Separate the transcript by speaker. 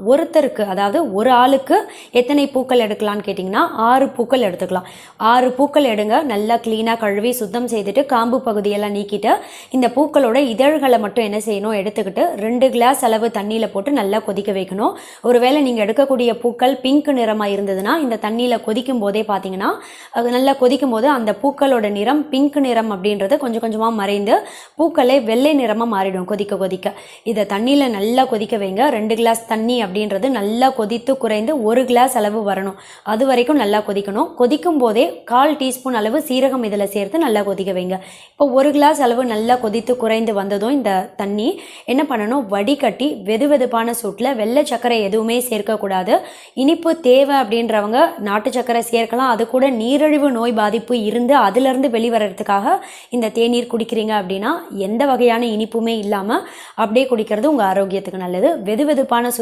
Speaker 1: ஒருத்தருக்கு அதாவது ஒரு ஆளுக்கு எத்தனை பூக்கள் எடுக்கலான்னு கேட்டிங்கன்னா 6 பூக்கள் எடுத்துக்கலாம். 6 பூக்கள் எடுங்க. நல்லா க்ளீனாக கழுவி சுத்தம் செய்துட்டு காம்பு பகுதியெல்லாம் நீக்கிட்டு இந்த பூக்களோட இதழ்களை மட்டும் என்ன செய்யணும் எடுத்துக்கிட்டு 2 கிளாஸ் அளவு தண்ணியில் போட்டு நல்லா கொதிக்க வைக்கணும். ஒருவேளை நீங்கள் எடுக்கக்கூடிய பூக்கள் பிங்க் நிறமாக இருந்ததுன்னா இந்த தண்ணியில் கொதிக்கும் போதே பார்த்தீங்கன்னா நல்லா கொதிக்கும் போது அந்த பூக்களோட நிறம் பிங்க் நிறம் அப்படின்றது கொஞ்சம் கொஞ்சமாக மறைந்து பூக்களே வெள்ளை நிறமாக மாறிடும் கொதிக்க கொதிக்க. இதை தண்ணியில் நல்லா கொதிக்க வைங்க. 2 கிளாஸ் தண்ணி அப்படின்றது நல்லா கொதித்து குறைந்து 1 கிளாஸ் அளவு வரணும். அது வரைக்கும் நல்லா கொதிக்கணும். கொதிக்கும் போதே 1/4 டீஸ்பூன் அளவு சீரகம் இதில் சேர்த்து நல்லா கொதிக்க வைங்க. இப்போ 1 கிளாஸ் அளவு நல்லா கொதித்து குறைந்து வந்ததும் இந்த தண்ணி என்ன பண்ணணும், வடிகட்டி வெது வெதுப்பான சூட்டில் வெள்ளை சர்க்கரை எதுவுமே சேர்க்கக்கூடாது. இனிப்பு தேவை அப்படின்றவங்க நாட்டு சர்க்கரை சேர்க்கலாம். அது கூட நீரிழிவு நோய் பாதிப்பு இருந்து அதிலிருந்து வெளிவரத்துக்காக இந்த தேநீர் குடிக்கிறீங்க அப்படின்னா எந்த வகையான இனிப்புமே இல்லாமல் அப்படியே குடிக்கிறது உங்கள் ஆரோக்கியத்துக்கு நல்லது. வெது வெதுப்பான